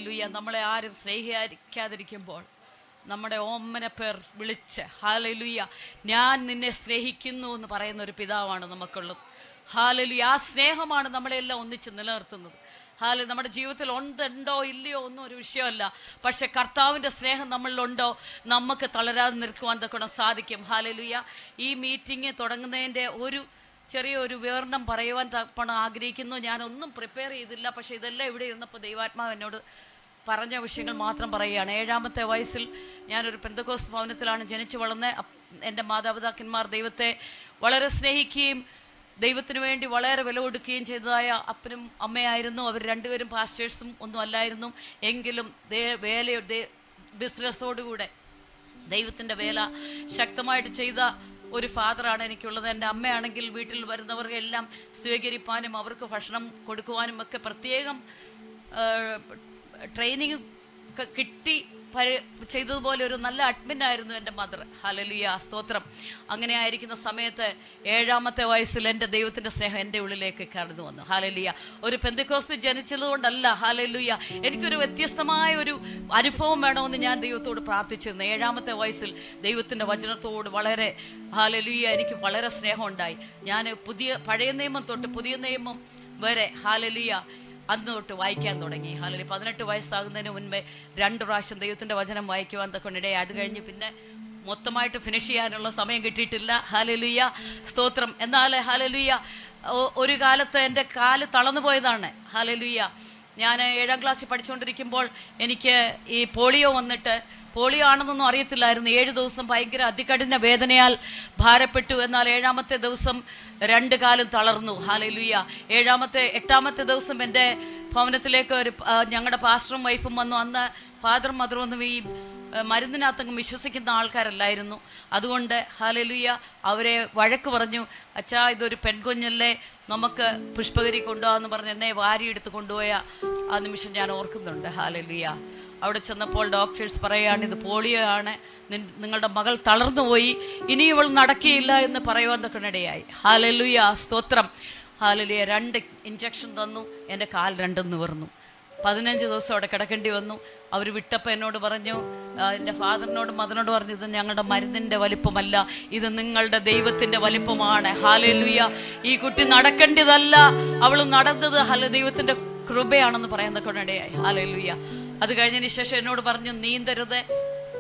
ഹാലലുയ, നമ്മളെ ആരും സ്നേഹിക്കാതിരിക്കുമ്പോൾ നമ്മുടെ ഓമന പേർ വിളിച്ച് ഹാലലുയ ഞാൻ നിന്നെ സ്നേഹിക്കുന്നു എന്ന് പറയുന്ന ഒരു പിതാവാണ് നമുക്കുള്ളത്. ഹാലലുയ, ആ സ്നേഹമാണ് നമ്മളെല്ലാം ഒന്നിച്ച് നിലനിർത്തുന്നത്. നമ്മുടെ ജീവിതത്തിൽ ഉണ്ടോ ഇല്ലയോ ഒന്നും ഒരു വിഷയമല്ല. പക്ഷെ കർത്താവിൻ്റെ സ്നേഹം നമ്മളിലുണ്ടോ നമുക്ക് തളരാതെ നിൽക്കുവാൻ തക്കണം സാധിക്കും. ഹാലലുയ, ഈ മീറ്റിംഗ് തുടങ്ങുന്നതിൻ്റെ ചെറിയൊരു വിവരണം പറയുവാൻ തപ്പണം ആഗ്രഹിക്കുന്നു. ഞാനൊന്നും പ്രിപ്പയർ ചെയ്തില്ല. പക്ഷേ ഇതെല്ലാം ഇവിടെ ഇരുന്നപ്പോൾ ദൈവാത്മാവ് എന്നോട് പറഞ്ഞ വിഷയങ്ങൾ മാത്രം പറയുകയാണ്. 7ാമത്തെ വയസ്സിൽ ഞാനൊരു പെന്തക്കോസ്ത് ഭവനത്തിലാണ് ജനിച്ചു വളർന്നത്. എൻ്റെ മാതാപിതാക്കന്മാർ ദൈവത്തെ വളരെ സ്നേഹിക്കുകയും ദൈവത്തിന് വേണ്ടി വളരെ വില കൊടുക്കുകയും ചെയ്തതായ അപ്പനും അമ്മയായിരുന്നു. അവർ രണ്ടുപേരും പാസ്റ്റേഴ്സും ഒന്നും അല്ലായിരുന്നു. എങ്കിലും ബിസിനസ്സോടുകൂടെ ദൈവത്തിൻ്റെ വേല ശക്തമായിട്ട് ചെയ്ത ഒരു ഫാദറാണ് എനിക്കുള്ളത്. എൻ്റെ അമ്മയാണെങ്കിൽ വീട്ടിൽ വരുന്നവർക്കെല്ലാം സ്വീകരിപ്പാനും അവർക്ക് ഭക്ഷണം കൊടുക്കുവാനും ഒക്കെ പ്രത്യേകം ട്രെയിനിങ് കിട്ടി ചെയ്തതുപോലെ ഒരു നല്ല അഡ്മിനായിരുന്നു എൻ്റെ മദർ. ഹല്ലേലൂയ, സ്തോത്രം. അങ്ങനെ ആയിരിക്കുന്ന സമയത്ത് 7ാമത്തെ വയസ്സിൽ എൻ്റെ ദൈവത്തിൻ്റെ സ്നേഹം എൻ്റെ ഉള്ളിലേക്ക് കടന്നു വന്നു. ഹല്ലേലൂയ, ഒരു പെന്തക്കോസ്ത് ജനിച്ചതുകൊണ്ടല്ല, ഹല്ലേലൂയ, എനിക്കൊരു വ്യത്യസ്തമായ ഒരു അനുഭവം വേണമെന്ന് ഞാൻ ദൈവത്തോട് പ്രാർത്ഥിച്ചിരുന്നു. 7ാമത്തെ വയസ്സിൽ ദൈവത്തിൻ്റെ വചനത്തോട് വളരെ ഹല്ലേലൂയ എനിക്ക് വളരെ സ്നേഹം ഉണ്ടായി. ഞാൻ പഴയ നിയമം തൊട്ട് പുതിയ നിയമം വരെ ഹല്ലേലൂയ അന്ന് തൊട്ട് വായിക്കാൻ തുടങ്ങി. ഹല്ലേലൂയ, 18 വയസ്സാകുന്നതിന് മുൻപേ 2 പ്രാവശ്യം ദൈവത്തിൻ്റെ വചനം വായിക്കുവാൻ തൊണ്ടിടയായി. അത് കഴിഞ്ഞ് പിന്നെ മൊത്തമായിട്ട് ഫിനിഷ് ചെയ്യാനുള്ള സമയം കിട്ടിയിട്ടില്ല. ഹല്ലേലൂയ, സ്തോത്രം. എന്നാൽ ഹല്ലേലൂയ, ഒരു കാലത്ത് എൻ്റെ കാല് തളർന്നു പോയതാണ്. ഹല്ലേലൂയ, ഞാൻ 7ാം ക്ലാസ്സിൽ പഠിച്ചുകൊണ്ടിരിക്കുമ്പോൾ എനിക്ക് ഈ പോളിയോ വന്നിട്ട്, പോളിയോ ആണെന്നൊന്നും അറിയത്തില്ലായിരുന്നു. 7 ദിവസം ഭയങ്കര അതികഠിന വേദനയാൽ ഭാരപ്പെട്ടു. എന്നാൽ 7ാമത്തെ ദിവസം 2 കാലും തളർന്നു. ഹല്ലേലൂയ, 8ാമത്തെ ദിവസം എൻ്റെ ഭവനത്തിലേക്ക് ഞങ്ങളുടെ പാസ്റ്ററും വൈഫും വന്നു. അന്ന് ഫാദറും മദറും ഒന്നും ഈ മരുന്നിനകത്തങ്ങ് വിശ്വസിക്കുന്ന ആൾക്കാരല്ലായിരുന്നു. അതുകൊണ്ട് ഹല്ലേലൂയ അവരെ വഴക്ക് പറഞ്ഞു. അച്ഛാ, ഇതൊരു പെൺകുഞ്ഞല്ലേ, നമുക്ക് പുഷ്പഗിരി കൊണ്ടുപോകാമെന്ന് പറഞ്ഞ് എന്നെ വാരിയെടുത്ത് കൊണ്ടുപോയ ആ നിമിഷം ഞാൻ ഓർക്കുന്നുണ്ട്. ഹല്ലേലൂയ, അവിടെ ചെന്നപ്പോൾ ഡോക്ടേഴ്സ് പറയുകയാണ്, ഇത് പോളിയോ ആണ്, നിങ്ങളുടെ മകൾ തളർന്നുപോയി, ഇനി ഇവൾ നടക്കുകയില്ല എന്ന് പറയുവാൻ തൊക്കിടയായി. ഹല്ലേലൂയ, സ്തോത്രം. ഹല്ലേലൂയ, 2 ഇഞ്ചക്ഷൻ തന്നു. എൻ്റെ കാൽ രണ്ടും നിവർന്നു. 15 ദിവസം അവിടെ കിടക്കേണ്ടി വന്നു. അവർ വിട്ടപ്പോൾ എന്നോട് പറഞ്ഞു, എൻ്റെ ഫാദറിനോടും മദറിനോട് പറഞ്ഞു, ഇത് ഞങ്ങളുടെ മരുന്നിൻ്റെ വലിപ്പമല്ല, ഇത് നിങ്ങളുടെ ദൈവത്തിൻ്റെ വലിപ്പമാണ്. ഹല്ലേലൂയ, ഈ കുട്ടി നടക്കേണ്ടതല്ല, അവൾ നടന്നത് ദൈവത്തിൻ്റെ കൃപയാണെന്ന് പറയുന്നതൊക്കെ ഇടയായി. ഹല്ലേലൂയ, അത് കഴിഞ്ഞതിന് ശേഷം എന്നോട് പറഞ്ഞു, നീന്തരുത്,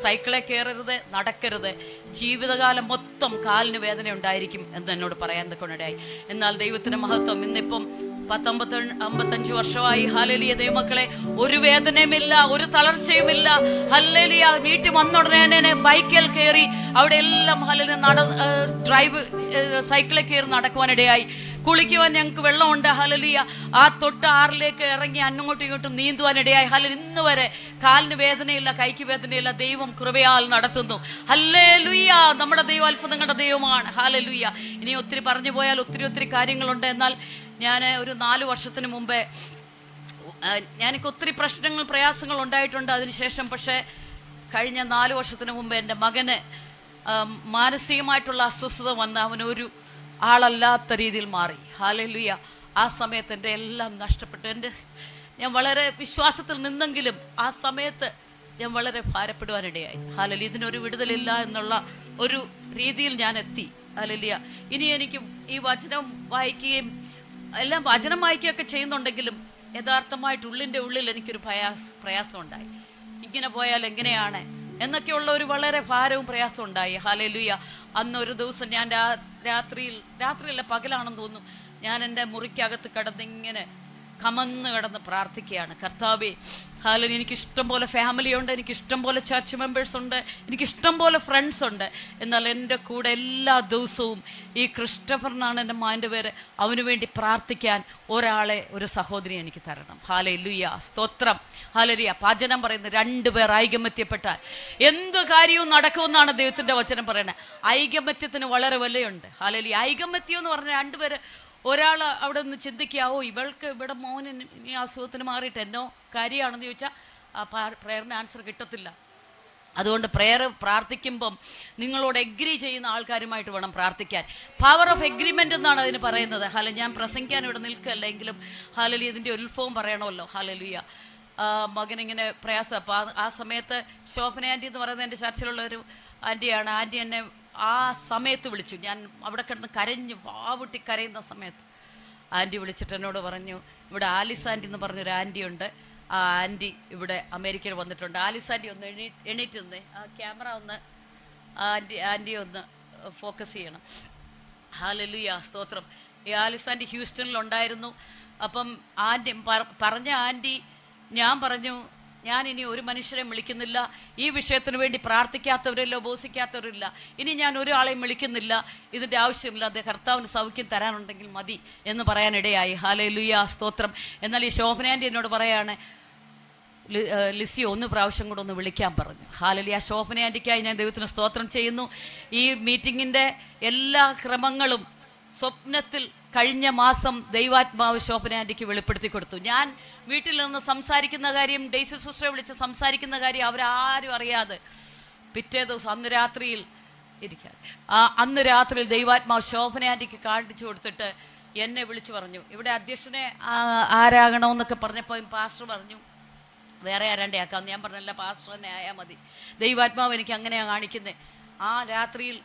സൈക്കിളെ കയറരുത്, നടക്കരുത്, ജീവിതകാലം മൊത്തം കാലിന് വേദന ഉണ്ടായിരിക്കും എന്ന് എന്നോട് പറയാൻ കൊണ്ടിടയായി. എന്നാൽ ദൈവത്തിൻ്റെ മഹത്വം, ഇന്നിപ്പം 55 വർഷമായി. ഹല്ലേലൂയ, ദൈവമക്കളെ, ഒരു വേദനയുമില്ല, ഒരു തളർച്ചയുമില്ല. ഹല്ലേലൂയ, വീട്ടിൽ വന്നുടനെ ബൈക്കിൽ കയറി അവിടെ എല്ലാം ഡ്രൈവ് സൈക്കിളിൽ കയറി നടക്കുവാനിടയായി. കുളിക്കുവാൻ ഞങ്ങൾക്ക് വെള്ളമുണ്ട്. ഹല്ലേലൂയ, ആ തൊട്ട് 6ലേക്ക് ഇറങ്ങി അങ്ങോട്ടും ഇങ്ങോട്ടും നീന്തുവാനിടയായി. ഹല്ലേലൂയ, ഇന്ന് വരെ കാലിന് വേദനയില്ല, കൈക്ക് വേദനയില്ല. ദൈവം കൃപയാൽ നടത്തുന്നു. ഹല്ലേലൂയ, നമ്മുടെ ദൈവം അത്ഭുതങ്ങളുടെ ദൈവമാണ്. ഹല്ലേലൂയ, ഇനി ഒത്തിരി പറഞ്ഞു പോയാൽ ഒത്തിരി കാര്യങ്ങളുണ്ട്. എന്നാൽ ഞാൻ ഒരു 4 വർഷത്തിന് മുമ്പേ എനിക്ക് ഒത്തിരി പ്രശ്നങ്ങൾ പ്രയാസങ്ങൾ ഉണ്ടായിട്ടുണ്ട് അതിനുശേഷം. പക്ഷേ കഴിഞ്ഞ 4 വർഷത്തിന് മുമ്പ് എൻ്റെ മകന് മാനസികമായിട്ടുള്ള അസ്വസ്ഥത വന്ന് അവനൊരു ആളല്ലാത്ത രീതിയിൽ മാറി. ഹല്ലേലൂയ, ആ സമയത്ത് എൻ്റെ എല്ലാം നഷ്ടപ്പെട്ടു. ഞാൻ വളരെ വിശ്വാസത്തിൽ നിന്നെങ്കിലും ആ സമയത്ത് ഞാൻ വളരെ ഭാരപ്പെടുവാനിടയായി. ഹല്ലേലൂയ, ഇതിനൊരു വിടുതലില്ല എന്നുള്ള ഒരു രീതിയിൽ ഞാൻ എത്തി. ഹല്ലേലൂയ, ഇനി എനിക്ക് ഈ വചനം വായിക്കുകയും എല്ലാം വചനം വായിക്കുകയൊക്കെ ചെയ്യുന്നുണ്ടെങ്കിലും യഥാർത്ഥമായിട്ട് ഉള്ളിൻ്റെ ഉള്ളിൽ എനിക്കൊരു പ്രയാസം ഉണ്ടായി. ഇങ്ങനെ പോയാൽ എങ്ങനെയാണ് എന്നൊക്കെയുള്ള ഒരു വളരെ ഭാരവും പ്രയാസവും ഉണ്ടായി. ഹല്ലേലൂയ, അന്നൊരു ദിവസം ഞാൻ രാത്രിയല്ല പകലാണെന്ന് തോന്നുന്നു, ഞാൻ എൻ്റെ മുറിക്കകത്ത് കിടന്നിങ്ങനെ കമന്ന് കിടന്ന് പ്രാർത്ഥിക്കുകയാണ്. കർത്താവേ, ഹല്ലേലൂയ, എനിക്കിഷ്ടം പോലെ ഫാമിലി ഉണ്ട്, എനിക്കിഷ്ടം പോലെ ചർച്ച് മെമ്പേഴ്സ് ഉണ്ട്, എനിക്കിഷ്ടം പോലെ ഫ്രണ്ട്സ് ഉണ്ട്. എന്നാൽ എൻ്റെ കൂടെ എല്ലാ ദിവസവും ഈ ക്രിസ്റ്റഫറിനാണ് എൻ്റെ മാൻ്റെ പേര്, അവന് വേണ്ടി പ്രാർത്ഥിക്കാൻ ഒരു സഹോദരി എനിക്ക് തരണം. ഹല്ലേലൂയ, സ്തോത്രം. ഹല്ലേലൂയ, വചനം പറയുന്നത് 2 പേർ ഐകമത്യപ്പെട്ടാൽ എന്ത് കാര്യവും നടക്കുമെന്നാണ് ദൈവത്തിൻ്റെ വചനം പറയുന്നത്. ഐകമത്യത്തിന് വളരെ വിലയുണ്ട്. ഹല്ലേലൂയ, ഐകമത്യം എന്ന് പറഞ്ഞാൽ 2 പേര്, ഒരാൾ അവിടെ നിന്ന് ചിന്തിക്കാവോ ഇവൾക്ക് ഇവിടെ മോന് ഈ അസുഖത്തിന് മാറിയിട്ട് എന്നോ കാര്യമാണെന്ന് ചോദിച്ചാൽ ആ പ്രയറിന് ആൻസർ കിട്ടത്തില്ല. അതുകൊണ്ട് പ്രാർത്ഥിക്കുമ്പം നിങ്ങളോട് എഗ്രി ചെയ്യുന്ന ആൾക്കാരുമായിട്ട് വേണം പ്രാർത്ഥിക്കാൻ. പവർ ഓഫ് എഗ്രിമെൻ്റ് എന്നാണ് അതിന് പറയുന്നത്. ഞാൻ പ്രസംഗിക്കാൻ ഇവിടെ നിൽക്കുകയല്ലെങ്കിലും ഹല്ലേലൂയ ഇതിൻ്റെ ഉത്ഭവം പറയണമല്ലോ. ഹല്ലേലൂയ, മകനിങ്ങനെ പ്രയാസം. അപ്പോൾ ആ സമയത്ത് ശോഭന ആൻറ്റി എന്ന് പറയുന്നത് എൻ്റെ ചർച്ചിലുള്ള ഒരു ആൻറ്റിയാണ്. ആൻറ്റി എന്നെ ആ സമയത്ത് വിളിച്ചു. ഞാൻ അവിടെ കിടന്ന് കരഞ്ഞു വാവുട്ടി കരയുന്ന സമയത്ത് ആൻറ്റി വിളിച്ചിട്ട് എന്നോട് പറഞ്ഞു, ഇവിടെ ആലിസ് ആൻറ്റി എന്ന് പറഞ്ഞൊരു ആൻറ്റി ഉണ്ട്, ആ ആൻറ്റി ഇവിടെ അമേരിക്കയിൽ വന്നിട്ടുണ്ട്. ആലിസ് ആൻറ്റി ഒന്ന് എണീറ്റ് നിന്ന് ആ ക്യാമറ ഒന്ന് ആൻറ്റി ഒന്ന് ഫോക്കസ് ചെയ്യണം. ഹല്ലേലൂയ, സ്തോത്രം. ഈ ആലിസ് ആൻറ്റി ഹ്യൂസ്റ്റണിലുണ്ടായിരുന്നു. അപ്പം ആൻറ്റി പറഞ്ഞ ആൻറ്റി, ഞാൻ പറഞ്ഞു ഞാൻ ഇനി ഒരു മനുഷ്യരെ വിളിക്കുന്നില്ല, ഈ വിഷയത്തിന് വേണ്ടി പ്രാർത്ഥിക്കാത്തവരില്ല, ഉപവസിക്കാത്തവരില്ല, ഇനി ഞാൻ ഒരാളെയും വിളിക്കുന്നില്ല, ഇതിൻ്റെ ആവശ്യമില്ല, അത് കർത്താവിന് സൗഖ്യം തരാനുണ്ടെങ്കിൽ മതി എന്ന് പറയാനിടയായി. ഹല്ലേലൂയ, സ്തോത്രം. എന്നാൽ ഈ ശോഭന ആൻറ്റി എന്നോട് പറയാണ്, ലിസി ഒന്ന് പ്രാവശ്യം കൂടെ ഒന്ന് വിളിക്കാൻ പറഞ്ഞു. ഹല്ലേലൂയ. ശോഭന ആൻറ്റിക്കായി ഞാൻ ദൈവത്തിന് സ്തോത്രം ചെയ്യുന്നു. ഈ മീറ്റിങ്ങിൻ്റെ എല്ലാ ക്രമങ്ങളും സ്വപ്നത്തിൽ കഴിഞ്ഞ മാസം ദൈവാത്മാവ് ശോഭന ആൻറ്റിക്ക് വെളിപ്പെടുത്തി കൊടുത്തു. ഞാൻ വീട്ടിൽ നിന്ന് സംസാരിക്കുന്ന കാര്യം, ഡെയ്സി സിസ്റ്ററെ വിളിച്ച് സംസാരിക്കുന്ന കാര്യം അവരാരും അറിയാതെ പിറ്റേ ദിവസം അന്ന് രാത്രിയിൽ ദൈവാത്മാവ് ശോഭന ആൻറ്റിക്ക് കാണിച്ചു കൊടുത്തിട്ട് എന്നെ വിളിച്ചു പറഞ്ഞു, ഇവിടെ അധ്യക്ഷനെ ആരാകണമെന്നൊക്കെ പറഞ്ഞപ്പോൾ പാസ്റ്റർ പറഞ്ഞു വേറെ ആരാണ്ടേ ആക്കാം. ഞാൻ പറഞ്ഞല്ല, പാസ്റ്റർ തന്നെ ആയാൽ മതി, ദൈവാത്മാവ് എനിക്ക് അങ്ങനെയാണ് കാണിക്കുന്നത്. ആ രാത്രിയിൽ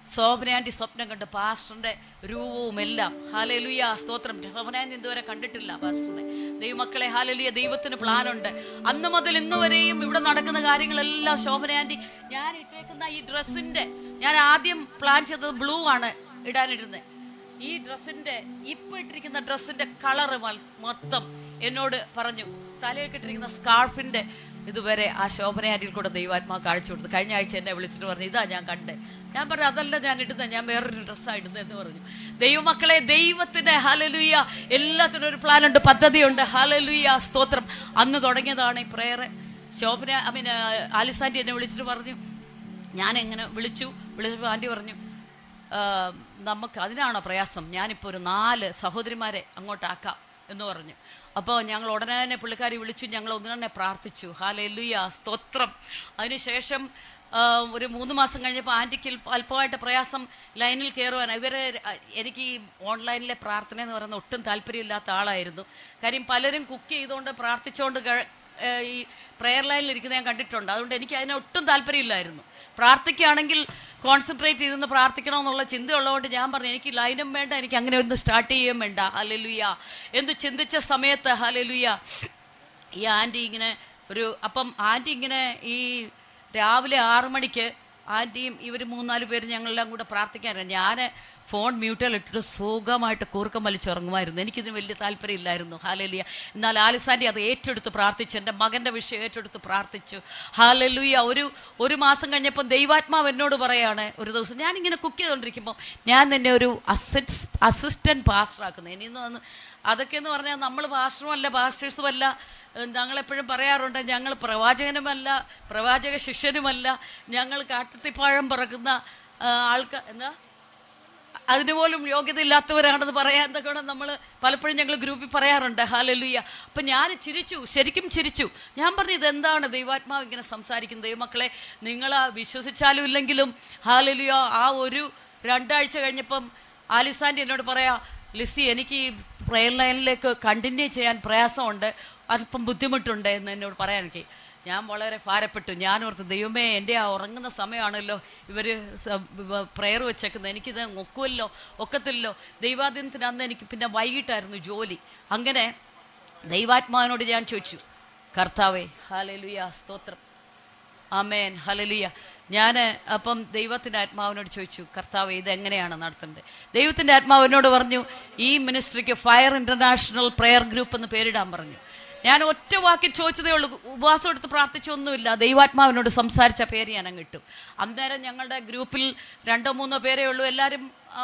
ശോഭന ആൻറ്റി സ്വപ്നം കണ്ട് പാസ്റ്ററിന്റെ രൂപവും എല്ലാം. ഹല്ലേലൂയ, സ്തോത്രം. ശോഭന ആൻറ്റി ഇതുവരെ കണ്ടിട്ടില്ല പാസ്റ്ററിനെ. ദൈവമക്കളെ, ഹല്ലേലൂയ, ദൈവത്തിന് പ്ലാനുണ്ട്. അന്ന് മുതൽ ഇന്ന് വരെയും ഇവിടെ നടക്കുന്ന കാര്യങ്ങളെല്ലാം ശോഭന ആൻറ്റി, ഞാൻ ഇട്ടേക്കുന്ന ഈ ഡ്രസ്സിന്റെ, ഞാൻ ആദ്യം പ്ലാൻ ചെയ്തത് ബ്ലൂ ആണ് ഇടാനിരുന്നത്. ഈ ഡ്രസ്സിന്റെ ഇപ്പൊ ഇട്ടിരിക്കുന്ന ഡ്രസ്സിന്റെ കളറ് മൊത്തം എന്നോട് പറഞ്ഞു. തലയൊക്കെ ഇട്ടിരിക്കുന്ന സ്കാർഫിന്റെ ഇതുവരെ ആ ശോഭന ആൻറ്റിയിൽ കൂടെ ദൈവാത്മാ കാണിച്ചു കൊടുത്തു. കഴിഞ്ഞ ആഴ്ച എന്നെ വിളിച്ചിട്ട് പറഞ്ഞു, ഇതാ ഞാൻ കണ്ടേ. ഞാൻ പറഞ്ഞു, അതല്ല ഞാൻ ഇടുന്നത്, ഞാൻ വേറൊരു ഡ്രസ്സാണ് ഇടുന്നത് എന്ന് പറഞ്ഞു. ദൈവമക്കളെ, ദൈവത്തിന് ഹല്ലേലൂയ എല്ലാത്തിനും ഒരു പ്ലാനുണ്ട്, പദ്ധതിയുണ്ട്. ഹല്ലേലൂയ, സ്തോത്രം. അന്ന് തുടങ്ങിയതാണ് ഈ പ്രേയർ. ആലിസ് ആൻറ്റി എന്നെ വിളിച്ചിട്ട് പറഞ്ഞു, ഞാൻ എങ്ങനെ വിളിച്ചപ്പോൾ ആൻറ്റി പറഞ്ഞു, നമുക്ക് അതിനാണോ പ്രയാസം, ഞാനിപ്പോൾ ഒരു 4 സഹോദരിമാരെ അങ്ങോട്ടാക്കാം എന്ന് പറഞ്ഞു. അപ്പോൾ ഞങ്ങൾ ഉടനെ തന്നെ പുള്ളിക്കാരി വിളിച്ചു, ഞങ്ങൾ ഒന്നിനെ പ്രാർത്ഥിച്ചു. ഹല്ലേലൂയ, സ്തോത്രം. അതിനുശേഷം ഒരു 3 മാസം കഴിഞ്ഞപ്പോൾ ആൻറ്റിക്ക് അല്പമായിട്ട് പ്രയാസം ലൈനിൽ കയറുവാൻ. എനിക്ക് ഈ ഓൺലൈനിലെ പ്രാർത്ഥന എന്ന് പറയുന്നത് ഒട്ടും താല്പര്യമില്ലാത്ത ആളായിരുന്നു. കാര്യം പലരും കുക്ക് ചെയ്തുകൊണ്ട് പ്രാർത്ഥിച്ചുകൊണ്ട് ഈ പ്രെയർ ലൈനിൽ ഇരിക്കുന്നത് ഞാൻ കണ്ടിട്ടുണ്ട്. അതുകൊണ്ട് എനിക്ക് അതിനെ ഒട്ടും താല്പര്യമില്ലായിരുന്നു. പ്രാർത്ഥിക്കുകയാണെങ്കിൽ കോൺസെൻട്രേറ്റ് ചെയ്തെന്ന് പ്രാർത്ഥിക്കണമെന്നുള്ള ചിന്തയുള്ളതുകൊണ്ട് ഞാൻ പറഞ്ഞു, എനിക്ക് ലൈനും വേണ്ട, എനിക്ക് അങ്ങനെ ഒന്ന് സ്റ്റാർട്ട് ചെയ്യുകയും വേണ്ട. ഹല്ലേലൂയ എന്ന് ചിന്തിച്ച സമയത്ത്, ഹല്ലേലൂയ, ഈ ആൻറ്റി ഇങ്ങനെ അപ്പം ആൻറ്റി ഇങ്ങനെ ഈ രാവിലെ 6 മണിക്ക് ആൻറ്റിയും ഇവർ 3-4 പേര് ഞങ്ങളെല്ലാം കൂടെ പ്രാർത്ഥിക്കാനായിരുന്നു. ഞാൻ ഫോൺ മ്യൂട്ടിലിട്ടിട്ട് സുഖമായിട്ട് കൂർക്കം വലിച്ചുറങ്ങുമായിരുന്നു. എനിക്കിതിന് വലിയ താല്പര്യമില്ലായിരുന്നു. ഹല്ലേലൂയ. എന്നാൽ ആലിസ് ആൻറ്റി അത് ഏറ്റെടുത്ത് പ്രാർത്ഥിച്ചു, എൻ്റെ മകൻ്റെ വിഷയം ഏറ്റെടുത്ത് പ്രാർത്ഥിച്ചു. ഹല്ലേലൂയ. ഒരു മാസം കഴിഞ്ഞപ്പം ദൈവാത്മാവ് എന്നോട് പറയാണ്, ഒരു ദിവസം ഞാനിങ്ങനെ കുക്ക് ചെയ്തുകൊണ്ടിരിക്കുമ്പോൾ, ഞാൻ നിന്നെ ഒരു അസിസ്റ്റൻറ്റ് പാസ്റ്ററാക്കുന്നത്. ഇനിയൊന്ന് അതൊക്കെയെന്ന് പറഞ്ഞാൽ നമ്മൾ പാസ്റ്ററുമല്ല, പാസ്റ്റേഴ്സുമല്ല. ഞങ്ങളെപ്പോഴും പറയാറുണ്ട്, ഞങ്ങൾ പ്രവാചകനുമല്ല, പ്രവാചക ശിഷ്യനുമല്ല, ഞങ്ങൾ കാട്ടത്തിപ്പാഴം പറക്കുന്ന അതിനുപോലും യോഗ്യത ഇല്ലാത്തവരാണെന്ന് പറയാന്നൊക്കെ നമ്മൾ പലപ്പോഴും ഞങ്ങൾ ഗ്രൂപ്പിൽ പറയാറുണ്ട്. ഹല്ലേലൂയ. അപ്പം ഞാൻ ചിരിച്ചു, ശരിക്കും ചിരിച്ചു. ഞാൻ പറഞ്ഞു, ഇതെന്താണ് ദൈവാത്മാവ് ഇങ്ങനെ സംസാരിക്കുന്നത്? ദൈവമക്കളെ, നിങ്ങൾ വിശ്വസിച്ചാലും ഇല്ലെങ്കിലും ഹല്ലേലൂയ, ആ ഒരു 2 ആഴ്ച കഴിഞ്ഞപ്പം ആലിസ് ആൻറ്റി എന്നോട് പറയാ, ലിസി, എനിക്ക് ഈ പ്രെയർ ലൈനിലേക്ക് കണ്ടിന്യൂ ചെയ്യാൻ പ്രയാസമുണ്ട്, അല്പം ബുദ്ധിമുട്ടുണ്ട് എന്ന് എന്നോട് പറയാൻ. എനിക്ക് ഞാൻ വളരെ ഭാരപ്പെട്ടു. ഞാൻ ഓർത്ത്, ദൈവമേ, എൻ്റെ ആ ഉറങ്ങുന്ന സമയമാണല്ലോ ഇവർ പ്രെയർ വെച്ചേക്കുന്നത്, എനിക്കിത് ഒക്കത്തില്ലല്ലോ. ദൈവാധീനത്തിന് അന്ന് എനിക്ക് പിന്നെ വൈകിട്ടായിരുന്നു ജോലി. അങ്ങനെ ദൈവാത്മാവിനോട് ഞാൻ ചോദിച്ചു, കർത്താവേ, ഹല്ലേലൂയ, സ്തോത്രം, ആമേൻ, ഹല്ലേലൂയ. ഞാൻ അപ്പം ദൈവത്തിൻ്റെ ആത്മാവിനോട് ചോദിച്ചു, കർത്താവേ, ഇതെങ്ങനെയാണ് നടത്തേണ്ടത്? ദൈവത്തിൻ്റെ ആത്മാവിനോട് പറഞ്ഞു, ഈ മിനിസ്ട്രിക്ക് ഫയർ ഇൻ്റർനാഷണൽ പ്രെയർ ഗ്രൂപ്പ് എന്ന് പേരിടാൻ പറഞ്ഞു. ഞാൻ ഒറ്റ വാക്കിൽ ചോദിച്ചതേ ഉള്ളൂ, ഉപവാസം എടുത്ത് പ്രാർത്ഥിച്ചൊന്നുമില്ല. ദൈവാത്മാവിനോട് സംസാരിച്ച പേര് ഞാൻ അങ്ങ് ഇട്ടു. അന്നേരം ഞങ്ങളുടെ ഗ്രൂപ്പിൽ 2-3 പേരേ ഉള്ളൂ. എല്ലാവരും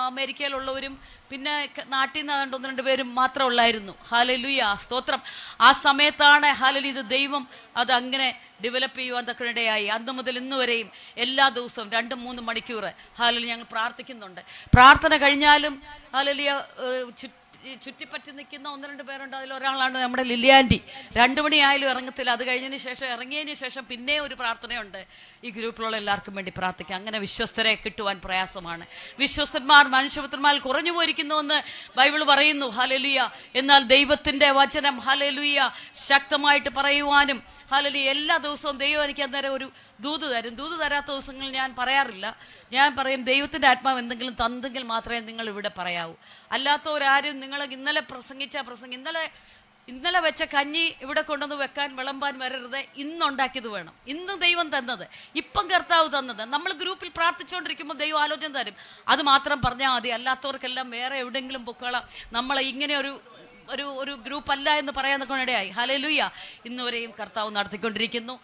അമേരിക്കയിലുള്ളവരും പിന്നെ നാട്ടിൽ നിന്ന് 1-2 പേരും മാത്രം ഉള്ളായിരുന്നു. ഹല്ലേലൂയ, സ്തോത്രം. ആ സമയത്താണ് ഹല്ലേലൂയ, ഇത് ദൈവം അത് അങ്ങനെ ഡെവലപ്പ് ചെയ്യുവാൻ തക്കനിടയായി. അന്ന് മുതൽ ഇന്ന് വരെയും എല്ലാ ദിവസവും 2-3 മണിക്കൂർ ഹല്ലേലൂയ ഞങ്ങൾ പ്രാർത്ഥിക്കുന്നുണ്ട്. പ്രാർത്ഥന കഴിഞ്ഞാലും ഹല്ലേലൂയ ചുറ്റിപ്പറ്റി നിൽക്കുന്ന 1-2 പേരുണ്ട്. അതിലൊരാളാണ് നമ്മുടെ ലില്ലിയാൻറ്റി. 2 മണിയായാലും ഇറങ്ങത്തില്ല. അത് ഇറങ്ങിയതിന് ശേഷം പിന്നെ ഒരു പ്രാർത്ഥനയുണ്ട്, ഈ ഗ്രൂപ്പിലുള്ള എല്ലാവർക്കും വേണ്ടി പ്രാർത്ഥിക്കുക. അങ്ങനെ വിശ്വസ്തരെ കിട്ടുവാൻ പ്രയാസമാണ്. വിശ്വസ്തന്മാർ മനുഷ്യപുത്രന്മാർ കുറഞ്ഞു പോയിരിക്കുന്നുവെന്ന് ബൈബിൾ പറയുന്നു. ഹല്ലേലൂയ. എന്നാൽ ദൈവത്തിൻ്റെ വചനം ഹല്ലേലൂയ ശക്തമായിട്ട് പറയുവാനും ഹല്ലേലൂയ എല്ലാ ദിവസവും ദൈവം എനിക്ക് അന്നേരം ഒരു ദൂത് തരും. ദൂത് തരാത്ത ദിവസങ്ങളിൽ ഞാൻ പറയാറില്ല. ഞാൻ പറയും, ദൈവത്തിൻ്റെ ആത്മാവ് എന്തെങ്കിലും തന്നെങ്കിൽ മാത്രമേ നിങ്ങൾ ഇവിടെ പറയാവൂ. അല്ലാത്തവരാരും നിങ്ങൾ ഇന്നലെ ഇന്നലെ വെച്ച കഞ്ഞി ഇവിടെ കൊണ്ടുവന്ന് വെക്കാൻ വിളമ്പാൻ വരരുത്. ഇന്നുണ്ടാക്കിയത് വേണം. ഇന്ന് ദൈവം തന്നത്, ഇപ്പം കർത്താവ് തന്നത്. നമ്മൾ ഗ്രൂപ്പിൽ പ്രാർത്ഥിച്ചുകൊണ്ടിരിക്കുമ്പോൾ ദൈവം ആലോചന തരും. അത് മാത്രം പറഞ്ഞാൽ മതി. അല്ലാത്തവർക്കെല്ലാം വേറെ എവിടെയെങ്കിലും പൊക്കോളാം. നമ്മളെ ഇങ്ങനെ ഒരു ഗ്രൂപ്പല്ല എന്ന് പറയാൻ ഇടയായി. ഹല്ലേലൂയ. ഇന്നുവരെയും കർത്താവ് നടത്തിക്കൊണ്ടിരിക്കുന്നു.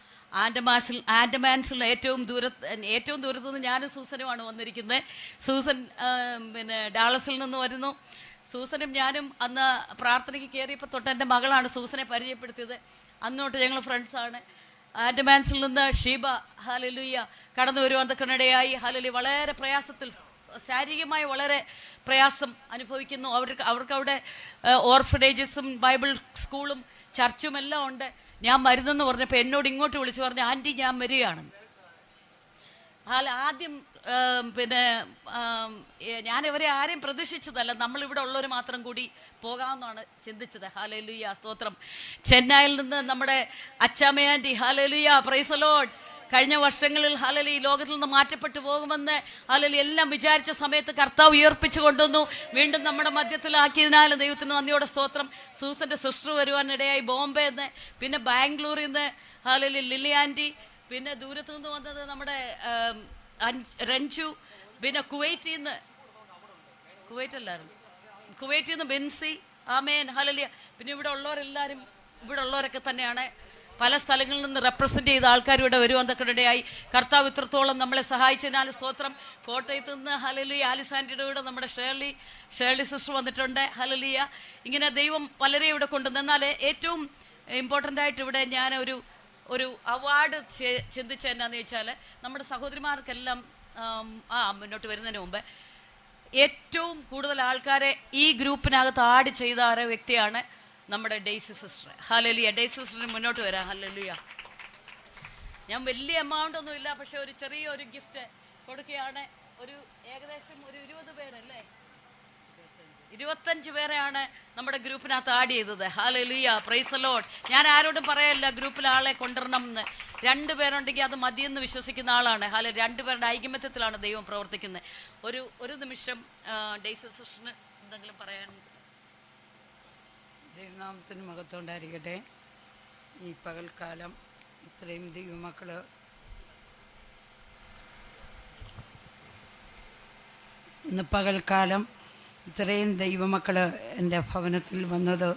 ആൻഡമാൻസിൽ ഏറ്റവും ദൂരത്ത് നിന്ന് ഞാനും സൂസനുമാണ് വന്നിരിക്കുന്നത്. സൂസൻ പിന്നെ ഡാളസിൽ നിന്ന് വരുന്നു. സൂസനും ഞാനും അന്ന് പ്രാർത്ഥനയ്ക്ക് കയറിയപ്പോൾ തൊട്ട് എൻ്റെ മകളാണ് സൂസനെ പരിചയപ്പെടുത്തിയത്. അന്നോട്ട് ഞങ്ങൾ ഫ്രണ്ട്സാണ്. ആൻഡമാൻസിൽ നിന്ന് ഷീബ ഹല്ലേലൂയ കടന്നു വരുവാൻ ഹല്ലേലൂയ വളരെ പ്രയാസത്തിൽ, ശാരീരികമായി വളരെ പ്രയാസം അനുഭവിക്കുന്നു. അവർക്കവിടെ ഓർഫനേജസും ബൈബിൾ സ്കൂളും ചർച്ചും എല്ലാം ഉണ്ട്. ഞാൻ മരുന്നെന്ന് പറഞ്ഞപ്പോൾ എന്നോട് ഇങ്ങോട്ട് വിളിച്ചു പറഞ്ഞു, ആൻറ്റി ഞാൻ വരികയാണെന്ന്. ആദ്യം പിന്നെ ഞാൻ ഇവരെ ആരെയും പ്രതീക്ഷിച്ചതല്ല, നമ്മളിവിടെ ഉള്ളവർ മാത്രം കൂടി പോകാമെന്നാണ് ചിന്തിച്ചത്. ഹല്ലേലൂയ സ്തോത്രം. ചെന്നൈയിൽ നിന്ന് നമ്മുടെ Achamma aunty hallelujah praise the lord കഴിഞ്ഞ വർഷങ്ങളിൽ ഹല്ലേലൂയ ലോകത്തിൽ നിന്ന് മാറ്റപ്പെട്ടു പോകുമെന്ന് ഹല്ലേലൂയ എല്ലാം വിചാരിച്ച സമയത്ത് കർത്താവ് ഉയർപ്പിച്ചു കൊണ്ടുവന്നു. വീണ്ടും നമ്മുടെ മധ്യത്തിലാക്കിയതിനാൽ ദൈവത്തിന് നന്ദിയോടെ സ്തോത്രം. സൂസന്റെ സിസ്റ്റർ വരുവാനിടയായി ബോംബെ നിന്ന്, പിന്നെ ബാംഗ്ലൂരിൽ നിന്ന് ഹല്ലേലൂയ ലില്ലി ആൻറ്റി, പിന്നെ ദൂരത്തു നിന്ന് വന്നത് നമ്മുടെ രഞ്ജു, പിന്നെ കുവൈറ്റിൽ നിന്ന് ബെൻസി. Amen hallelujah. പിന്നെ ഇവിടെ ഉള്ളവരൊക്കെ തന്നെയാണ്. പല സ്ഥലങ്ങളിൽ നിന്ന് റെപ്രസെൻ്റ് ചെയ്ത ആൾക്കാർ ഇവിടെ വരുവാനൊക്കെയിടയായി. കർത്താവ് ഇത്രത്തോളം നമ്മളെ സഹായിച്ചതിനാൽ സ്തോത്രം. കോട്ടയത്ത് നിന്ന് ഹല്ലേലൂയ ആലിസാൻറ്റിയുടെ കൂടെ നമ്മുടെ ഷേർലി സിസ്റ്റർ വന്നിട്ടുണ്ട്. ഹല്ലേലൂയ. ഇങ്ങനെ ദൈവം പലരെയും ഇവിടെ കൊണ്ടുവന്നു. എന്നാൽ ഏറ്റവും ഇമ്പോർട്ടൻ്റ് ആയിട്ട് ഇവിടെ ഞാൻ ഒരു അവാർഡ് ചിന്തിച്ച എന്നാന്ന് ചോദിച്ചാൽ, നമ്മുടെ സഹോദരിമാർക്കെല്ലാം മുന്നോട്ട് വരുന്നതിന് മുമ്പ് ഏറ്റവും കൂടുതൽ ആൾക്കാരെ ഈ ഗ്രൂപ്പിനകത്ത് ആഡ് ചെയ്ത വ്യക്തിയാണ് നമ്മുടെ ഡെയ്സി സിസ്റ്റർ. ഹല്ലേലൂയ. ഡെയ്സി സിസ്റ്ററിന് മുന്നോട്ട് വരാം. ഹല്ലേലൂയ. ഞാൻ വലിയ എമൗണ്ട് ഒന്നും ഇല്ല, പക്ഷെ ഒരു ചെറിയൊരു ഗിഫ്റ്റ് കൊടുക്കുകയാണ്. ഏകദേശം ഒരു 20 പേരല്ലേ, 25 പേരെയാണ് നമ്മുടെ ഗ്രൂപ്പിനകത്ത് ആഡ് ചെയ്തത്. Hallelujah praise the Lord. ഞാൻ ആരോടും പറയല്ല ഗ്രൂപ്പിൽ ആളെ കൊണ്ടുവരണം എന്ന്. 2 പേരുണ്ടെങ്കിൽ അത് മതിയെന്ന് വിശ്വസിക്കുന്ന ആളാണ്. ഹല്ലേലൂയ. 2 പേരുടെ ഐകമത്യത്തിലാണ് ദൈവം പ്രവർത്തിക്കുന്നത്. ഒരു നിമിഷം ഡെയ്സി സിസ്റ്ററിന് എന്തെങ്കിലും പറയാൻ. ദൈവനാമത്തിന് മഹത്വം ഉണ്ടായിരിക്കട്ടെ. ഈ പകൽക്കാലം ഇത്രയും ദൈവമക്കൾ ഇന്ന് പകൽക്കാലം ഇത്രയും ദൈവമക്കൾ എൻ്റെ ഭവനത്തിൽ വന്നത്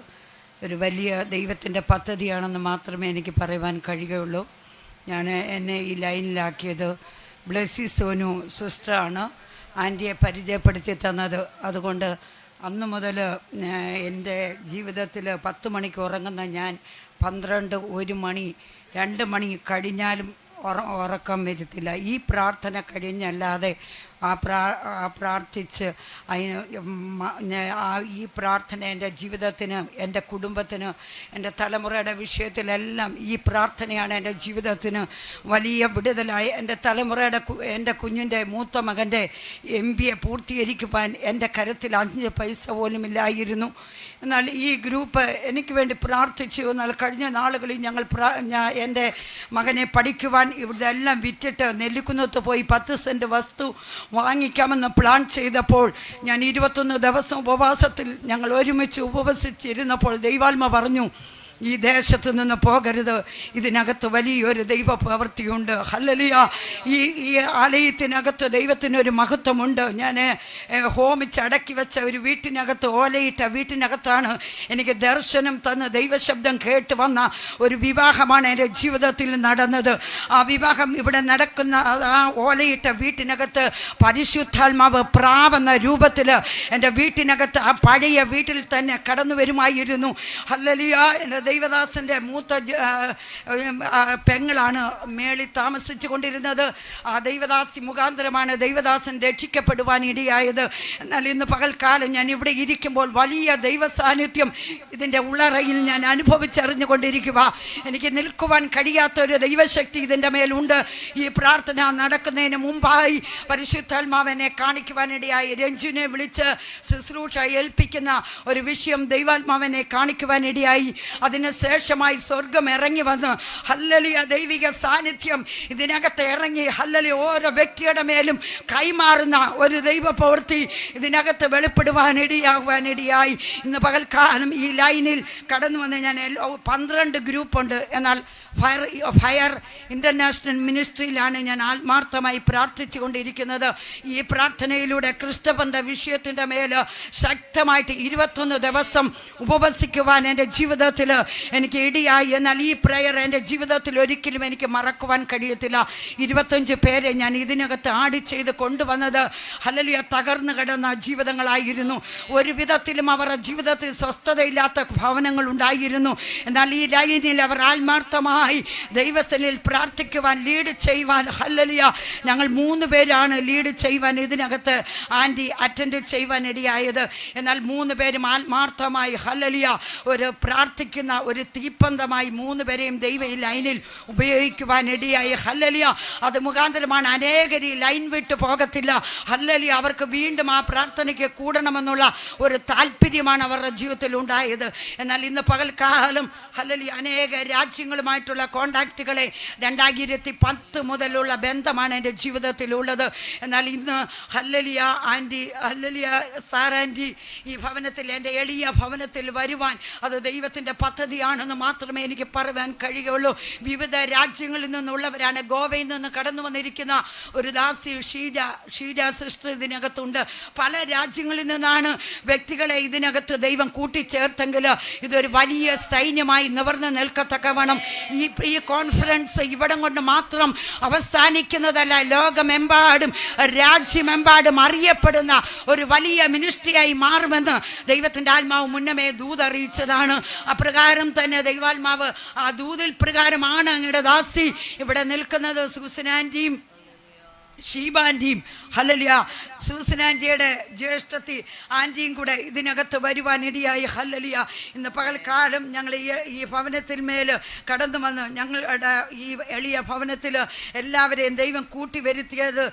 ഒരു വലിയ ദൈവത്തിൻ്റെ പദ്ധതിയാണെന്ന് മാത്രമേ എനിക്ക് പറയുവാൻ കഴിയുകയുള്ളൂ. എന്നെ ഈ ലൈനിലാക്കിയത് ബ്ലെസ്സി സോനു സിസ്റ്ററാണ് ആൻറ്റിയെ പരിചയപ്പെടുത്തി തന്നത്. അതുകൊണ്ട് അന്ന് മുതൽ എൻ്റെ ജീവിതത്തിൽ 10 മണിക്ക് ഉറങ്ങുന്ന ഞാൻ 12, 1 മണി, 2 മണി കഴിഞ്ഞാലും ഉറക്കം വരുത്തില്ല. ഈ പ്രാർത്ഥന കഴിഞ്ഞല്ലാതെ പ്രാർത്ഥിച്ച് ഈ പ്രാർത്ഥന എൻ്റെ ജീവിതത്തിന്, എൻ്റെ കുടുംബത്തിന്, എൻ്റെ തലമുറയുടെ വിഷയത്തിലെല്ലാം ഈ പ്രാർത്ഥനയാണ് എൻ്റെ ജീവിതത്തിന് വലിയ വിടുതലായി. എൻ്റെ കുഞ്ഞിൻ്റെ മൂത്ത മകൻ്റെ MBA പൂർത്തീകരിക്കുവാൻ എൻ്റെ കരത്തിൽ 5 പൈസ പോലും ഇല്ലായിരുന്നു. എന്നാൽ ഈ ഗ്രൂപ്പ് എനിക്ക് വേണ്ടി പ്രാർത്ഥിച്ചു. എന്നാൽ കഴിഞ്ഞ നാളുകളിൽ എൻ്റെ മകനെ പഠിക്കുവാൻ ഇവിടെല്ലാം വിറ്റിട്ട് നെല്ലിക്കുന്നത്ത് പോയി 10 സെൻറ്റ് വസ്തു വാങ്ങിക്കാമെന്ന് പ്ലാൻ ചെയ്തപ്പോൾ ഞാൻ 21 ദിവസം ഉപവാസത്തിൽ ഞങ്ങൾ ഒരുമിച്ച് ഉപവസിച്ചിരുന്നപ്പോൾ ദൈവാത്മ പറഞ്ഞു, ഈ ദേശത്ത് നിന്ന് പോകരുത്, ഇതിനകത്ത് വലിയൊരു ദൈവ പ്രവൃത്തിയുണ്ട്. ഹല്ലേലൂയ. ഈ ആലയത്തിനകത്ത് ദൈവത്തിനൊരു മഹത്വമുണ്ട്. ഞാൻ ഹോമിച്ചടക്കി വെച്ച ഒരു വീട്ടിനകത്ത്, ഓലയിട്ട വീട്ടിനകത്താണ് എനിക്ക് ദർശനം തന്ന് ദൈവശബ്ദം കേട്ട് വന്ന ഒരു വിവാഹമാണ് എൻ്റെ ജീവിതത്തിൽ നടന്നത്. ആ വിവാഹം ഇവിടെ നടക്കുന്ന ആ ഓലയിട്ട വീട്ടിനകത്ത് പരിശുദ്ധാത്മാവ് പ്രാവെന്ന രൂപത്തിൽ എൻ്റെ വീട്ടിനകത്ത്, ആ പഴയ വീട്ടിൽ തന്നെ കടന്നു വരുമായിരുന്നു. ഹല്ലേലൂയ. എൻ്റെ ദൈവദാസൻ്റെ മൂത്ത പെങ്ങളാണ് മേളിൽ താമസിച്ചു കൊണ്ടിരുന്നത്. ആ ദൈവദാസി മുഖാന്തരമാണ് ദൈവദാസൻ രക്ഷിക്കപ്പെടുവാൻ ഇടയായത്. എന്നാൽ ഇന്ന് പകൽക്കാലം ഞാൻ ഇവിടെ ഇരിക്കുമ്പോൾ വലിയ ദൈവ സാന്നിധ്യം ഇതിൻ്റെ ഉള്ളറയിൽ ഞാൻ അനുഭവിച്ചറിഞ്ഞുകൊണ്ടിരിക്കുക. എനിക്ക് നിൽക്കുവാൻ കഴിയാത്തൊരു ദൈവശക്തി ഇതിൻ്റെ മേലുണ്ട്. ഈ പ്രാർത്ഥന നടക്കുന്നതിന് മുമ്പായി പരിശുദ്ധാത്മാവനെ കാണിക്കുവാനിടയായി രഞ്ജുവിനെ വിളിച്ച് ശുശ്രൂഷ ഏൽപ്പിക്കുന്ന ഒരു വിഷയം ദൈവാത്മാവനെ കാണിക്കുവാനിടയായി. അതിന് ശേഷമായി സ്വർഗം ഇറങ്ങി വന്ന് ഹല്ലേലൂയ ദൈവിക സാന്നിധ്യം ഇതിനകത്ത് ഇറങ്ങി ഹല്ലേലൂയ ഓരോ വ്യക്തിയുടെ മേലും കൈമാറുന്ന ഒരു ദൈവ പ്രവൃത്തി ഇതിനകത്ത് വെളിപ്പെടുവാനിടയായി. ഇന്ന് പകൽക്കാലം ഈ ലൈനിൽ കടന്നു വന്ന് ഞാൻ 12 ഗ്രൂപ്പുണ്ട്. എന്നാൽ ഫയർ ഇൻ്റർനാഷണൽ മിനിസ്ട്രിയിലാണ് ഞാൻ ആത്മാർത്ഥമായി പ്രാർത്ഥിച്ചു കൊണ്ടിരിക്കുന്നത്. ഈ പ്രാർത്ഥനയിലൂടെ ക്രിസ്തുവിൻ്റെ വിഷയത്തിൻ്റെ മേൽ ശക്തമായിട്ട് 21 ദിവസം ഉപവസിക്കുവാൻ എൻ്റെ ജീവിതത്തിൽ എനിക്ക് ഇടയായി. എന്നാൽ ഈ പ്രയർ എൻ്റെ ജീവിതത്തിൽ ഒരിക്കലും എനിക്ക് മറക്കുവാൻ കഴിയത്തില്ല. 25 പേരെ ഞാൻ ഇതിനകത്ത് ആഡ് ചെയ്ത് കൊണ്ടുവന്നത് ഹല്ലേലൂയ തകർന്നു കിടന്ന ജീവിതങ്ങളായിരുന്നു. ഒരു വിധത്തിലും അവരുടെ ജീവിതത്തിൽ സ്വസ്ഥതയില്ലാത്ത ഭവനങ്ങൾ ഉണ്ടായിരുന്നു. എന്നാൽ ഈ ലൈനിൽ അവർ ആത്മാർത്ഥമായി ദൈവസനിൽ പ്രാർത്ഥിക്കുവാൻ ലീഡ് ചെയ്യുവാൻ ഹല്ലേലൂയ ഞങ്ങൾ 3 പേരാണ് ലീഡ് ചെയ്യുവാൻ ഇതിനകത്ത് ആൻറ്റി അറ്റൻഡ് ചെയ്യുവാൻ ഇടയായത്. എന്നാൽ 3 പേരും ആത്മാർത്ഥമായി ഹല്ലേലൂയ ഒരു പ്രാർത്ഥിക്കുന്ന ഒരു തീപ്പന്തമായി 3 പേരെയും ദൈവ ഈ ലൈനിൽ ഉപയോഗിക്കുവാൻ ഇടയായി. ഹല്ലേലൂയ അത് മുഖാന്തരമാണ് അനേകർ ഈ ലൈൻ വിട്ട് പോകത്തില്ല. ഹല്ലേലൂയ അവർക്ക് വീണ്ടും ആ പ്രാർത്ഥനയ്ക്ക് കൂടണമെന്നുള്ള ഒരു താല്പര്യമാണ് അവരുടെ ജീവിതത്തിൽ ഉണ്ടായത്. എന്നാൽ ഇന്ന് പകൽക്കാലം ഹല്ലേലൂയ അനേക രാജ്യങ്ങളുമായിട്ടുള്ള കോണ്ടാക്റ്റുകളെ 2010 മുതലുള്ള ബന്ധമാണ് എൻ്റെ ജീവിതത്തിലുള്ളത്. എന്നാൽ ഇന്ന് hallelujah aunty hallelujah sir aunty ഈ ഭവനത്തിൽ എൻ്റെ എളിയ ഭവനത്തിൽ വരുവാൻ അത് ദൈവത്തിൻ്റെ പദ്ധതിയാണെന്ന് മാത്രമേ എനിക്ക് പറയുവാൻ കഴിയുള്ളൂ. വിവിധ രാജ്യങ്ങളിൽ നിന്നുള്ളവരാണ്. ഗോവയിൽ നിന്ന് കടന്നു വന്നിരിക്കുന്ന ഒരു ദാസി ഷീജ സിസ്റ്റർ ഇതിനകത്തുണ്ട്. പല രാജ്യങ്ങളിൽ നിന്നാണ് വ്യക്തികളെ ഇതിനകത്ത് ദൈവം കൂട്ടിച്ചേർത്തെങ്കിൽ ഇതൊരു വലിയ സൈന്യമായി നിവർന്ന് നിൽക്കത്തക്കവണ്ണം ഈ കോൺഫറൻസ് ഇവിടം കൊണ്ട് മാത്രം അവസാനിക്കുന്നതല്ല. ലോകമെമ്പാടും രാജ്യമെമ്പാടും അറിയപ്പെടുന്ന ഒരു വലിയ മിനിസ്ട്രിയായി മാറുമെന്ന് ദൈവത്തിൻ്റെ ആത്മാവ് മുന്നമേ ദൂതറിയിച്ചതാണ്. അപ്രകാരം തന്നെ ദൈവാത്മാവ് ആ ദൂതിൽ പ്രകാരമാണ് അങ്ങയുടെ ദാസി ഇവിടെ നിൽക്കുന്നത്. സൂസനാൻ്റെയും ഷീബാൻ്റെയും ഹല്ലേലൂയ സൂസനാൻ്റിയുടെ ജ്യേഷ്ഠത്തി ആൻറ്റിയും കൂടെ ഇതിനകത്ത് വരുവാനിടയായി. ഹല്ലേലൂയ ഇന്ന് പകൽക്കാലം ഞങ്ങൾ ഈ ഭവനത്തിൽ മേൽ കടന്നു വന്ന് ഞങ്ങളുടെ ഈ എളിയ ഭവനത്തിൽ എല്ലാവരെയും ദൈവം കൂട്ടി വരുത്തിയത്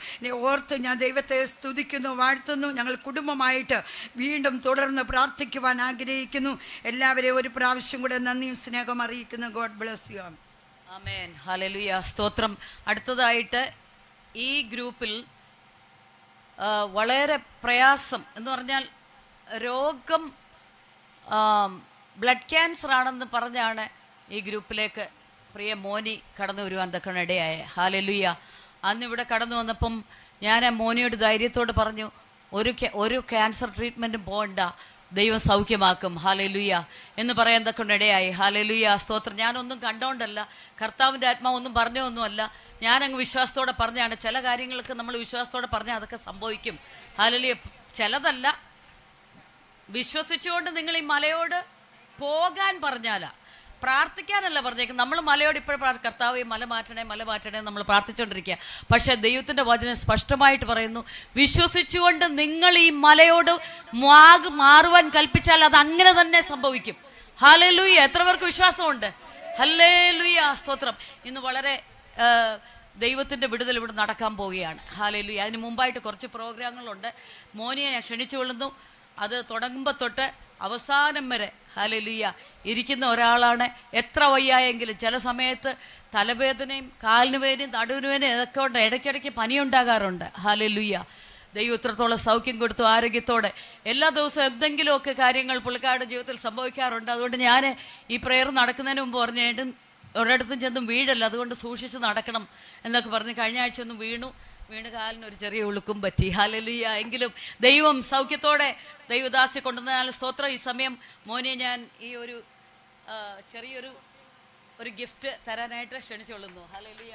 ഓർത്ത് ഞാൻ ദൈവത്തെ സ്തുതിക്കുന്നു, വാഴ്ത്തുന്നു. ഞങ്ങൾ കുടുംബമായിട്ട് വീണ്ടും തുടർന്ന് പ്രാർത്ഥിക്കുവാൻ ആഗ്രഹിക്കുന്നു. എല്ലാവരെയും ഒരു പ്രാവശ്യം കൂടെ നന്ദിയും സ്നേഹം അറിയിക്കുന്നു. God bless you. Amen. Hallelujah സ്തോത്രം. അടുത്തതായിട്ട് ഈ ഗ്രൂപ്പിൽ വളരെ പ്രയാസം എന്ന് പറഞ്ഞാൽ രോഗം ബ്ലഡ് ക്യാൻസർ ആണെന്ന് പറഞ്ഞാണ് ഈ ഗ്രൂപ്പിലേക്ക് പ്രിയ മോനി കടന്നു വരുവാൻ തക്കണ ഇടയായ. ഹല്ലേലൂയ. അന്നിവിടെ കടന്നു വന്നപ്പം ഞാൻ ആ മോനിയോട് ധൈര്യത്തോട് പറഞ്ഞു, ഒരു ക്യാൻസർ ട്രീറ്റ്മെൻറ്റും പോകണ്ട, ദൈവം സൗഖ്യമാക്കും. ഹല്ലേലൂയ എന്ന് പറയാൻ തക്കൊണ്ട് ഇടയായി. ഹല്ലേലൂയ സ്തോത്രം. ഞാനൊന്നും കണ്ടോണ്ടല്ല, കർത്താവിൻ്റെ ആത്മാവൊന്നും പറഞ്ഞൊന്നുമല്ല, ഞാനങ്ങ് വിശ്വാസത്തോടെ പറഞ്ഞാണ്. ചില കാര്യങ്ങൾക്ക് നമ്മൾ വിശ്വാസത്തോടെ പറഞ്ഞാൽ അതൊക്കെ സംഭവിക്കും. ഹല്ലേലൂയ. ചിലതല്ല, വിശ്വസിച്ചുകൊണ്ട് നിങ്ങൾ ഈ മലയോട് പോകാൻ പറഞ്ഞാലാ, പ്രാർത്ഥിക്കാനല്ല പറഞ്ഞേക്കും. നമ്മൾ മലയോട് ഇപ്പോഴും കർത്താവ് മല മാറ്റണേ നമ്മൾ പ്രാർത്ഥിച്ചുകൊണ്ടിരിക്കുക. പക്ഷേ ദൈവത്തിൻ്റെ വചനം സ്പഷ്ടമായിട്ട് പറയുന്നു, വിശ്വസിച്ചുകൊണ്ട് നിങ്ങൾ ഈ മലയോട് മാറുവാൻ കൽപ്പിച്ചാൽ അത് അങ്ങനെ തന്നെ സംഭവിക്കും. ഹല്ലേലൂയ. എത്ര പേർക്ക് വിശ്വാസമുണ്ട്? ഹല്ലേലൂയ സ്തോത്രം. ഇന്ന് വളരെ ദൈവത്തിൻ്റെ വിടുതൽ ഇവിടെ നടക്കാൻ പോവുകയാണ്. ഹല്ലേലൂയ. അതിന് മുമ്പായിട്ട് കുറച്ച് പ്രോഗ്രാമുകളുണ്ട്. മോനിയെ ഞാൻ ക്ഷണിച്ചുകൊള്ളുന്നു. അത് തുടങ്ങുമ്പോൾ തൊട്ട് അവസാനം വരെ ഹല്ലേലൂയ ഇരിക്കുന്ന ഒരാളാണ്. എത്ര വയ്യായെങ്കിലും ചില സമയത്ത് തലവേദനയും കാലിന് വേദനയും നടുവിന് വേദനയും ഇതൊക്കെ ഉണ്ട്. ഇടയ്ക്കിടയ്ക്ക് പനിയുണ്ടാകാറുണ്ട്. ഹല്ലേലൂയ. ദൈവം ഇത്രത്തോളം സൗഖ്യം കൊടുത്തു ആരോഗ്യത്തോടെ. എല്ലാ ദിവസവും എന്തെങ്കിലുമൊക്കെ കാര്യങ്ങൾ പുള്ളിക്കാരുടെ ജീവിതത്തിൽ സംഭവിക്കാറുണ്ട്. അതുകൊണ്ട് ഞാൻ ഈ പ്രെയർ നടക്കുന്നതിന് മുമ്പ് പറഞ്ഞിട്ടും ഒരിടത്തും ചെന്നും വീഴല്ല, അതുകൊണ്ട് സൂക്ഷിച്ച് നടക്കണം എന്നൊക്കെ പറഞ്ഞ് കഴിഞ്ഞ ആഴ്ച ഒന്ന് വീണു കാലിനൊരു ചെറിയ ഉളുക്കും പറ്റി. ഹല്ലേലൂയ. എങ്കിലും ദൈവം സൗഖ്യത്തോടെ ദൈവദാസി കൊണ്ടുവന്നാൽ സ്തോത്രം. ഈ സമയം മോനെ ഞാൻ ഈ ഒരു ചെറിയൊരു ഗിഫ്റ്റ് തരാനായിട്ട് ക്ഷണിച്ചുകൊള്ളുന്നു. ഹല്ലേലൂയ.